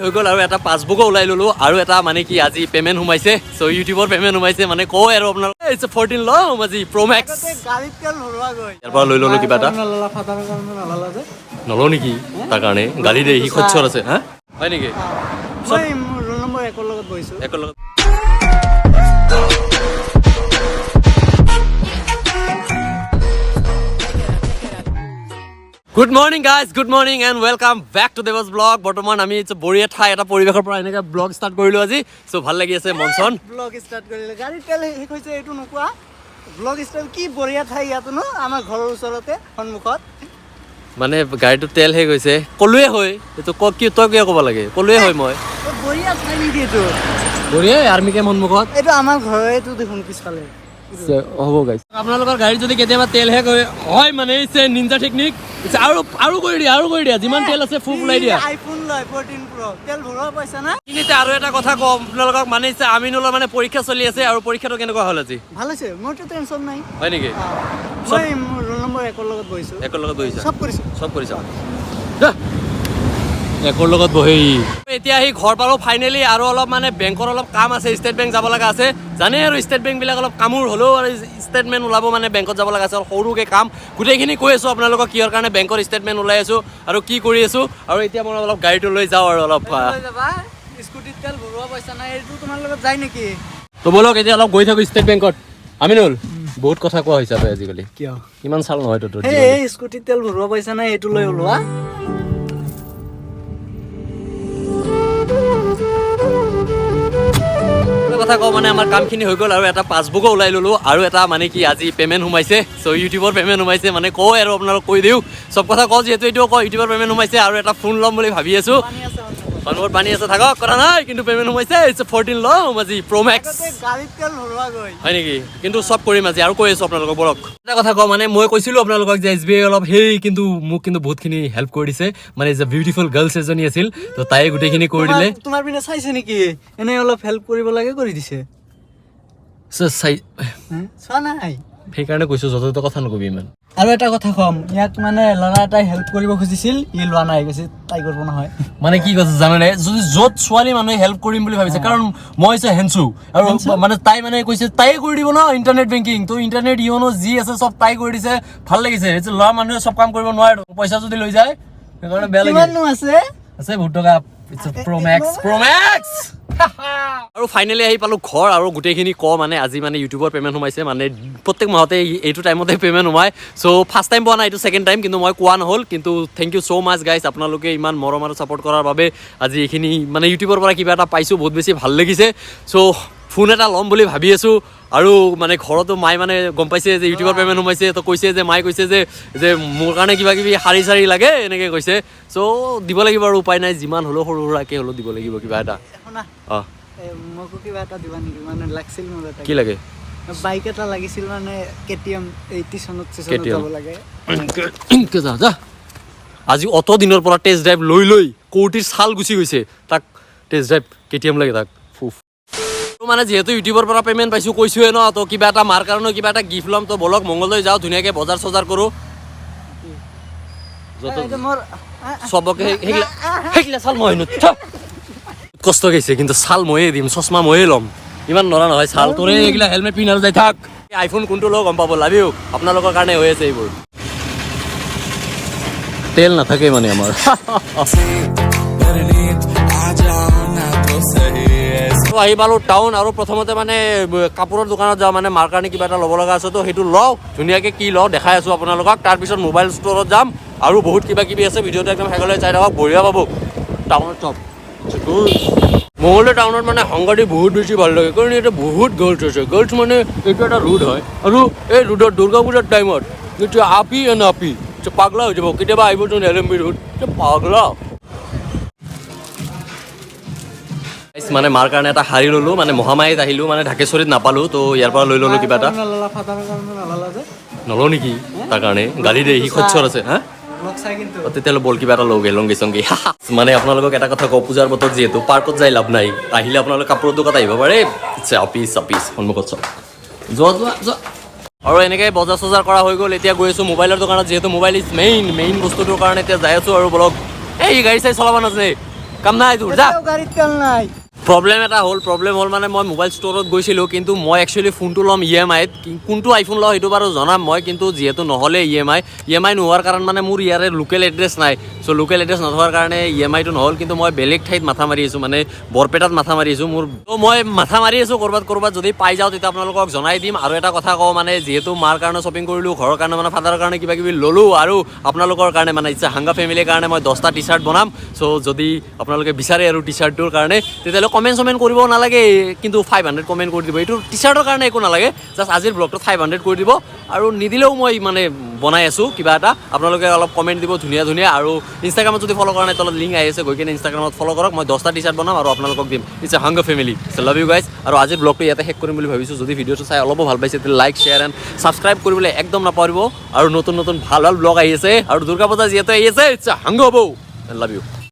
হৈ গ'ল আৰু এটা পাছবুকো ওলাই ল'লো আৰু এটা মানে কি আজি পেমেণ্ট সোমাইছে চ' ইউটিউবৰ পেমেণ্ট সোমাইছে মানে কওঁ আৰু আপোনালোকে 14 ল'ম আজি প্ৰ' মেক্স ইয়াৰ পৰা লৈ ল'লো কিবা এটা নলওঁ নেকি তাৰ কাৰণে গালি দে সি খচ্চৰ আছে হা হয় নেকি ৰোল নম্বৰ 1 ৰ লগত বহিছোঁ একৰ লগত Good morning guys, good morning and welcome back to Debovlog. বৰ্তমান আমি বঢ়িয়া ঠাই এটা পৰিৱেশৰ পৰা এনেকৈ ব্লগ ষ্টাৰ্ট কৰিলোঁ আজি চ' ভাল লাগি আছে মনচন ব্লগ ষ্টাৰ্ট কৰিলে গাড়ী তেল শেষ হৈছে এইটো নোকোৱা ব্লগ ষ্টাৰ্ট কি বঢ়িয়া ঠাই ইয়াতো ন আমাৰ ঘৰৰ ওচৰতে সন্মুখত মানে গাড়ীটো তেল শেষ হৈছে ক'লোৱে হয় এইটো কি তই কিয় ক'ব লাগে ক'লোৱে হয় মই বঢ়িয়া ঠাই নেকি এইটো বঢ়িয়া আৰ্মি কেম্প সন্মুখত এইটো আমাৰ ঘৰৰেতো দেখোন পিছফালে হ'ব গাইছ আপোনালোকৰ গাড়ীত যদি কেতিয়াবা তেল শেষ হয় মানে নিনজা টেকনিক আৰু কৰি দিয়া যিমান তেল আছে ফুল ওলাই দিয়া আইফোন লয় 14 প্ৰ তেল ভৰোৱা পইচা না কিন্তু আৰু এটা কথা কওঁ আপোনালোকক মানে আমিনুলৰ মানে পৰীক্ষা চলি আছে আৰু পৰীক্ষাটো কেনেকুৱা হ'ল আজি ভাল হৈছে মোৰতো টেনশ্যন নাই হয় নেকি মই ৰোল নম্বৰ 1 ৰ লগত বহিছোঁ একৰ লগত বহিছা চব কৰিছোঁ একৰ লগত বহি এতিয়া আহি ঘৰ পালোঁ ফাইনেলি আৰু অলপ মানে বেংকৰ অলপ কাম আছে ষ্টেট বেংক যাব লগা আছে জানে আৰু ষ্টেট বেংকবিলাক অলপ কামোৰ হ'লেও আৰু ষ্টেটমেণ্ট ওলাব মানে বেংকত যাব লগা আছে আৰু সৰুকৈ কাম গোটেইখিনি কৈ আছোঁ আপোনালোকক কিহৰ কাৰণে বেংকৰ ষ্টেটমেণ্ট ওলাই আছোঁ আৰু কি কৰি আছোঁ আৰু এতিয়া মই অলপ গাড়ীটো লৈ যাওঁ আৰু অলপ স্কুটিত তেল ভৰোৱা পইচা নাই এইটো তোমাৰ লগত যায় নেকি তো বলক এতিয়া অলপ গৈ থাকোঁ ষ্টেট বেংকত আমিনুল বহুত কথা কোৱা হৈছে তই আজিকালি কিয় ইমান চাল নহয় তোৰ এই স্কুটিত তেল ভৰোৱা পইচা নাই এইটো লৈ ওলোৱা কথা কওঁ মানে আমাৰ কামখিনি হৈ গ'ল আৰু এটা পাছবুকো ওলাই ল'লো আৰু এটা মানে কি আজি পেমেণ্ট সোমাইছে চ' ইউটিউবৰ পেমেণ্ট সোমাইছে মানে কওঁ আৰু আপোনালোক কৈ দিওঁ চব কথা কওঁ যিহেতু এইটো কওঁ ইউটিউবৰ পেমেণ্ট সোমাইছে আৰু এটা ফোন ল'ম বুলি ভাবি আছোঁ সন্মুখত পানী আছে থাকক কথা নাই কিন্তু পেমেণ্ট সোমাইছে 14 ল'ম আজি প্ৰ' মেক্স হয় নেকি কিন্তু চব কৰিম আজি আৰু কৈ আছোঁ আপোনালোকক বলক এটা কথা কওঁ মানে মই কৈছিলোঁ আপোনালোকক যে SBI অলপ কিন্তু মোক কিন্তু বহুতখিনি হেল্প কৰি দিছে মানে যে বিউটিফুল গাৰ্লছ এজনী আছিল তো তাই গোটেইখিনি কৰি দিলে তোমাৰ পিনে চাইছে নেকি এনে অলপ হেল্প কৰিব লাগে কৰি দিছে চোৱা নাই সেইকাৰণে কৈছোঁ য'ত ত'ত কথা নকবি ইমান আৰু এটা কথা কম ইয়াক মানে ল'ৰা এটাই হেল্প কৰিব খুজিছিল ই লোৱা নাই কৈছে তাই কৰিব নহয় মানে কি কৈছে জানানে যদি য'ত ছোৱালী মানুহে হেল্প কৰিম বুলি ভাবিছে কাৰণ মই হৈছে হেনচু আৰু মানে তাই মানে কৈছে তাই কৰি দিব ন ইণ্টাৰনেট বেংকিং তো ইণ্টাৰনেট ইউনো যি আছে চব তাই কৰি দিছে ভাল লাগিছে ল'ৰা মানুহে চব কাম কৰিব নোৱাৰে পইচা যদি লৈ যায় সেইকাৰণে বেয়া লাগে কিমাননো আছে বহুত টকা প্ৰ' মেক্স আৰু ফাইনেলি আহি পালোঁ ঘৰ আৰু গোটেইখিনি মানে আজি মানে ইউটিউবৰ পেমেণ্ট সোমাইছে মানে প্ৰত্যেক মাহতে এইটো টাইমতে পেমেণ্ট সোমায় চ' ফাৰ্ষ্ট টাইম পোৱা নাই এইটো ছেকেণ্ড টাইম কিন্তু মই কোৱা নহ'ল কিন্তু thank you so' much guys আপোনালোকে ইমান মৰম আৰু ছাপৰ্ট কৰাৰ বাবে আজি এইখিনি মানে ইউটিউবৰ পৰা কিবা এটা পাইছোঁ বহুত বেছি ভাল লাগিছে চ' ফোন এটা ল'ম বুলি ভাবি আছোঁ আৰু মানে ঘৰতো মায়ে মানে গম পাইছে যে ইউটিউবৰ পেমেণ্ট সোমাইছে তো কৈছে যে মায়ে কৈছে যে মোৰ কাৰণে কিবা কিবি শাৰী চাৰী লাগে এনেকৈ কৈছে চ' দিব লাগিব আৰু উপায় নাই যিমান হ'লেও সৰু সুৰাকৈ হ'লেও দিব লাগিব কিবা এটা অঁ মোকো কিবা এটা দিবা নেকি মানে লাগিছিল মোৰ এটা কি লাগে বাইক এটা লাগিছিল মানে KTM 80 চনত যাব লাগে যা আজি অত দিনৰ পৰা টেষ্ট ড্ৰাইভ লৈ কোটিৰ ছাল গুচি গৈছে তাক টেষ্ট ড্ৰাইভ KTM লাগে তাক মানে যিহেতু ইউটিউবৰ পৰা পেমেণ্ট পাইছোঁ কৈছোঁহে ন তো কিবা এটা মাৰ কাৰণে কিবা এটা গিফ্ট ল'ম তো বলক মংগলদৈ যাওঁ ধুনীয়াকৈ বজাৰ চজাৰ কৰোঁ চবকে সেইগিলা চাল মই কষ্ট গৈছে কিন্তু ছাল ময়ে দিম চশমা ময়ে ল'ম ইমান নৰা নহয় ছাল তোৰে এইগিলা হেলমেট পিন্ধাল যাই থাক আইফোন কোনটো লওঁ গম পাব লাভিও আপোনালোকৰ কাৰণে হৈ আছে এইবোৰ তেল নাথাকে মানে আমাৰ আহি পালোঁ টাউন আৰু প্ৰথমতে মানে কাপোৰৰ দোকানত যাওঁ মানে মাৰ কাৰণে কিবা এটা ল'ব লগা আছে তো সেইটো লওঁ ধুনীয়াকৈ কি লওঁ দেখাই আছোঁ আপোনালোকক তাৰপিছত মোবাইল ষ্ট'ৰত যাম আৰু বহুত কিবা কিবি আছে ভিডিঅ'টো একদম শেষলৈ চাই থাকক বঢ়িয়া পাব টাউনত চব মংগলদৈ টাউনত মানে সংগতি বহুত বেছি ভাল লাগে কাৰণ ইয়াতে বহুত গাৰ্লছ আছে গাৰ্লছ মানে এইটো এটা ৰোড হয় আৰু এই ৰোডত দুৰ্গা পূজাৰ টাইমত এতিয়া আপি পাগলা হৈ যাব কেতিয়াবা আহিবচোন LMB ৰোড পাগলা মানে মাৰ কাৰণে এটা শাৰী ল'লোঁ মানে মহামাৰীত আহিলোঁ মানে ঢাকেশ্বৰীত নাপালোঁ তো ইয়াৰ পৰা লৈ ল'লোঁ কিবা এটা নলওঁ নেকি তাৰ কাৰণে গালি দে সি খচ্চৰ আছে হা তেতিয়াহ'লে বল কিবা এটা লওঁগৈ লংগি চংগি মানে আপোনালোকক এটা কথা কওঁ পূজাৰ বতৰত যিহেতু পাৰ্কত যাই লাভ নাই আহিলে আপোনালোকে কাপোৰৰ দোকানত আহিব পাৰে চাপিছ সন্মুখত চব যোৱা আৰু এনেকৈ বজাৰ চজাৰ কৰা হৈ গ'ল এতিয়া গৈ আছোঁ মোবাইলৰ দোকানত যিহেতু মোবাইল ইজ মেইন বস্তুটোৰ কাৰণে এতিয়া যাই আছোঁ আৰু বলক এই গাড়ী চাই চলাব নাজানে কাম নাই তোৰ যা গাড়ীত তেল নাই প্ৰব্লেম হ'ল মানে মই মোবাইল ষ্ট'ৰত গৈছিলোঁ কিন্তু মই একচুৱেলি ফোনটো ল'ম EMIত কোনটো আইফোন লওঁ সেইটো বাৰু জনাম মই কিন্তু যিহেতু নহ'লে EMI নোহোৱাৰ কাৰণ মানে মোৰ ইয়াৰে লোকেল এড্ৰেছ নাই চ' লোকেল এড্ৰেছ নথকাৰ কাৰণে EMIটো নহ'ল কিন্তু মই বেলেগ ঠাইত মাথা মাৰি আছোঁ মানে বৰপেটাত মাথা মাৰি আছোঁ মোৰ ত' মই মাথা মাৰি আছোঁ ক'ৰবাত যদি পাই যাওঁ তেতিয়া আপোনালোকক জনাই দিম আৰু এটা কথা কওঁ মানে যিহেতু মাৰ কাৰণে শ্বপিং কৰিলোঁ ঘৰৰ কাৰণে মানে ফাদাৰৰ কাৰণে কিবা কিবি ল'লোঁ আৰু আপোনালোকৰ কাৰণে মানে ইচ্ছা হাংগা ফেমিলিৰ কাৰণে মই 10টা টি চাৰ্ট বনাম চ' যদি আপোনালোকে বিচাৰে আৰু টি চাৰ্টটোৰ কাৰণে তেতিয়াহ'লে কমেণ্ট কৰিব নালাগে কিন্তু 500 কমেণ্ট কৰি দিব এইটো টি চাৰ্টৰ কাৰণে একো নালাগে জাষ্ট আজিৰ ব্লগটো 500 কৰি দিব আৰু নিদিলেও মই মানে বনাই আছোঁ কিবা এটা আপোনালোকে অলপ কমেণ্ট দিব ধুনীয়া আৰু ইনষ্টাগ্ৰামত যদি ফ'ল' কৰা নাই তলত লিংক আহি আছে গৈ কিনে ইনষ্টাগ্ৰামত ফ'ল' কৰক মই 10টা টি চাৰ্ট বনাম আৰু আপোনালোকক দিম ইটছ এ হাংগা ফেমিলি লাভ ইউ গাইজ আৰু আজিৰ ব্লগটো ইয়াতে শেষ কৰিম বুলি ভাবিছোঁ যদি ভিডিঅ'টো চাই অলপো ভাল পাইছে তেতিয়া লাইক শ্বেয়াৰ এণ্ড ছাবস্ক্ৰাইব কৰিবলৈ একদম নাপাহৰিব আৰু নতুন ভাল ব্লগ আহি আছে আৰু দুৰ্গা পূজা যিহেতু আহি আছে ইটছ এ হাংগা বৌ লাভ ইউ